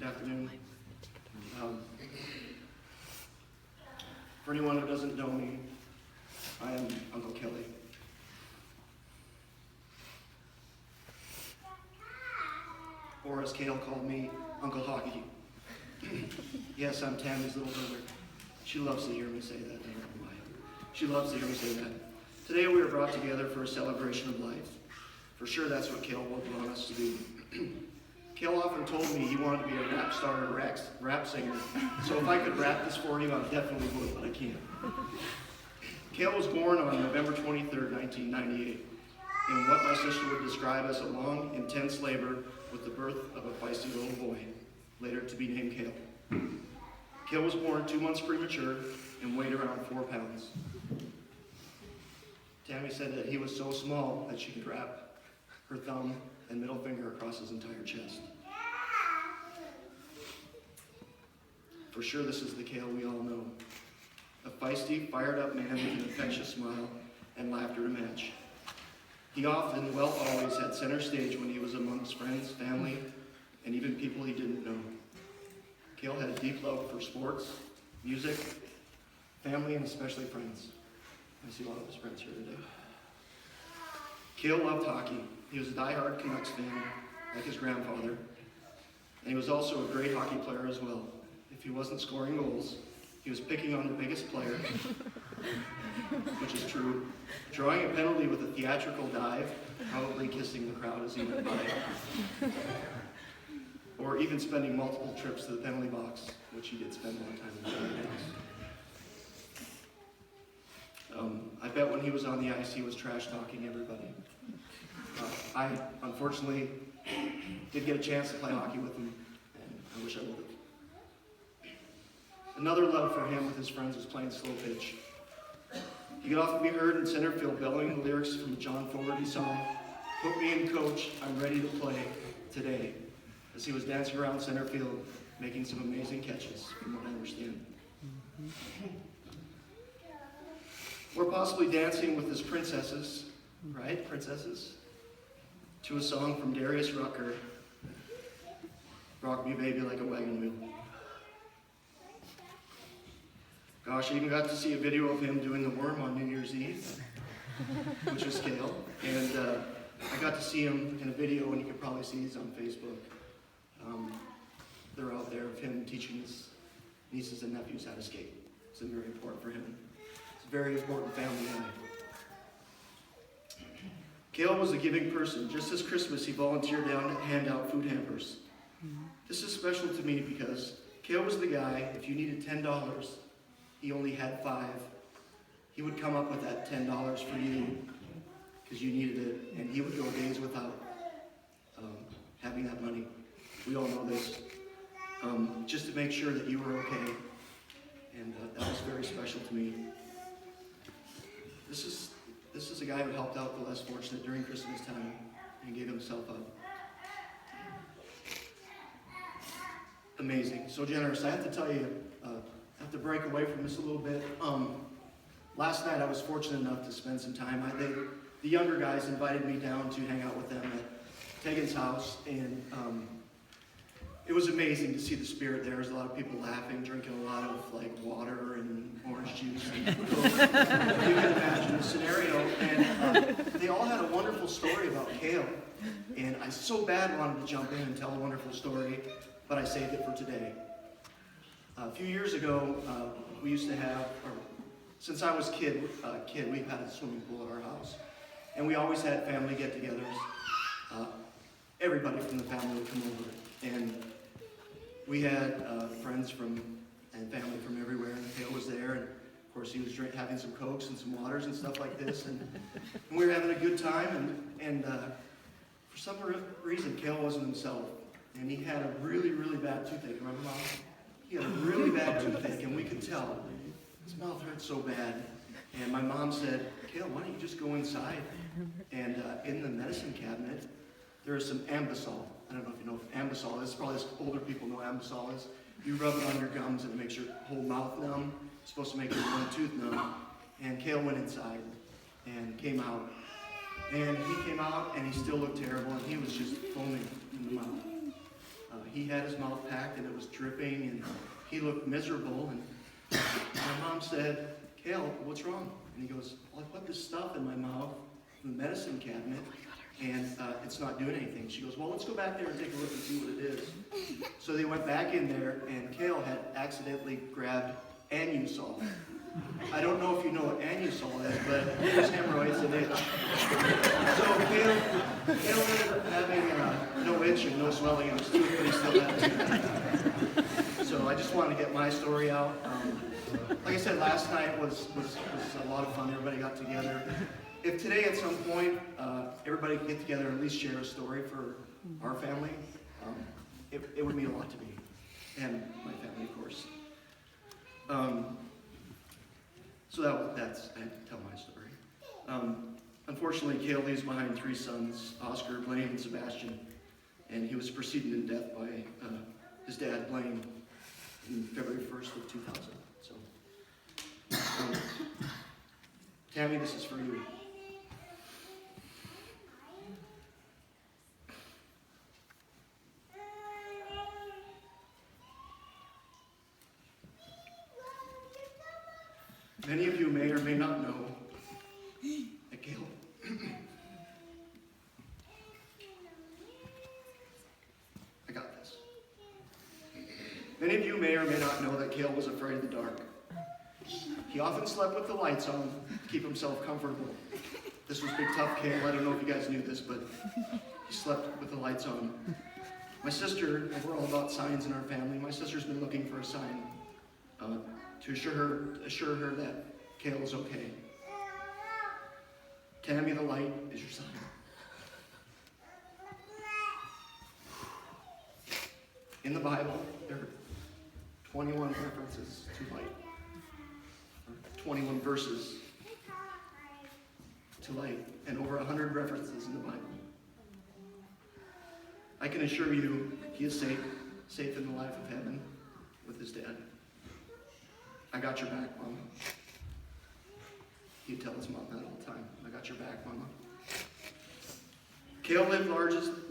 afternoon. For anyone who doesn't know me, I am Uncle Kelly. Or as Kale called me, Uncle Hockey. Yes, I'm Tammy's little brother. She loves to hear me say that. I don't know why. She loves to hear me say that. Today we are brought together for a celebration of life. For sure that's what Kale would want us to do. Kale often told me he wanted to be a rap star or rap singer. So if I could rap this for you, I definitely would, but I can't. Kale was born on November 23rd, 1998, in what my sister would describe as a long, intense labor with the birth of a feisty little boy, later to be named Kale. Kale was born 2 months premature and weighed around 4 pounds. Tammy said that he was so small that she could wrap her thumb and middle finger across his entire chest. For sure, this is the Kale we all know. A feisty, fired-up man with an infectious smile and laughter to match. He often, well always, had center stage when he was amongst friends, family, and even people he didn't know. Kale had a deep love for sports, music, family, and especially friends. I see a lot of his friends here today. Kale loved hockey. He was a diehard Canucks fan, like his grandfather, and he was also a great hockey player as well. If he wasn't scoring goals, he was picking on the biggest player, which is true, drawing a penalty with a theatrical dive, probably kissing the crowd as he went by, or even spending multiple trips to the penalty box, which he did spend a lot of time in the penalty box. I bet when he was on the ice, he was trash-talking everybody. I, unfortunately, did get a chance to play hockey with him, and I wish I would have. Another love for him with his friends was playing slow pitch. He could often be heard in center field bellowing the lyrics from the John Fogerty song, "Put me in, coach, I'm ready to play today," as he was dancing around center field, making some amazing catches, from what I understand. Or possibly dancing with his princesses, right? Princesses? To a song from Darius Rucker, "Rock Me Baby Like a Wagon Wheel." Gosh, I even got to see a video of him doing the worm on New Year's Eve, which was Kale. And I got to see him in a video, and you can probably see these on Facebook. They're out there of him teaching his nieces and nephews how to skate. It's very important for him. It's a very important family life. Kale was a giving person. Just this Christmas, he volunteered to hand out food hampers. This is special to me because Kale was the guy, if you needed $10, he only had 5. He would come up with that $10 for you because you needed it, and he would go days without having that money. We all know this. Just to make sure that you were okay, and that was very special to me. This is a guy who helped out the less fortunate during Christmas time and gave himself up. Amazing, so generous. I have to tell you, I have to break away from this a little bit. Last night I was fortunate enough to spend some time. The younger guys invited me down to hang out with them at Tegan's house, and it was amazing to see the spirit there. There's a lot of people laughing, drinking a lot of like water and orange juice. And you can imagine the scenario. And they all had a wonderful story about Kale. And I so bad wanted to jump in and tell a wonderful story, but I saved it for today. A few years ago, we used to have, or since I was a kid, we've had a swimming pool at our house. And we always had family get-togethers. Everybody from the family would come over. And we had friends and family from everywhere, and Kale was there, and of course he was having some Cokes and some waters and stuff like this, and we were having a good time, and for some reason Kale wasn't himself, and he had a really, really bad toothache. Remember, Mom? He had a really bad toothache, and we could tell. His mouth hurt so bad, and my mom said, "Kale, why don't you just go inside?" And in the medicine cabinet, there is some Ambisol. I don't know if you know what Ambisol is. Probably older people know what Ambisol is. You rub it on your gums and it makes your whole mouth numb. It's supposed to make your one tooth numb. And Kale went inside and came out. And he came out and he still looked terrible, and he was just foaming in the mouth. he had his mouth packed and it was dripping and he looked miserable. And my mom said, "Kale, what's wrong?" And he goes, "Well, I put this stuff in my mouth in the medicine cabinet and it's not doing anything." She goes, "Well, let's go back there and take a look and see what it is." So they went back in there and Kale had accidentally grabbed Anusol. I don't know if you know what Anusol is, but there's hemorrhoids and itch. So Kale ended up having no itch and no swelling in his tooth, but he still had it. So I just wanted to get my story out. Like I said, last night was a lot of fun. Everybody got together. If today at some point everybody could get together and at least share a story for our family, it would mean a lot to me and my family, of course. So that's I had to tell my story. Unfortunately, Kale leaves behind 3 sons, Oscar, Blaine, and Sebastian, and he was preceded in death by his dad, Blaine, in February 1st of 2000. So, Tammy, this is for you. Many of you may or may not know that Kale I got this. Many of you may or may not know that Kale was afraid of the dark. He often slept with the lights on to keep himself comfortable. This was big tough Kale. I don't know if you guys knew this, but he slept with the lights on. My sister, we're all about signs in our family. My sister's been looking for a sign to assure her that Kale is okay. Tammy, the light is your sign. In the Bible, there are 21 references to light. 21 verses to light, and over 100 references in the Bible. I can assure you, he is safe in the life of heaven with his dad. I got your back, Mama. He'd tell his mom that all the time. I got your back, Mama. Kale lived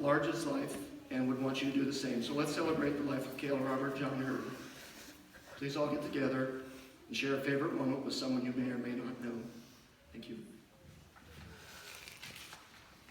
largest life and would want you to do the same. So let's celebrate the life of Kale, Robert, John, Herb. Please all get together and share a favorite moment with someone you may or may not know. Thank you.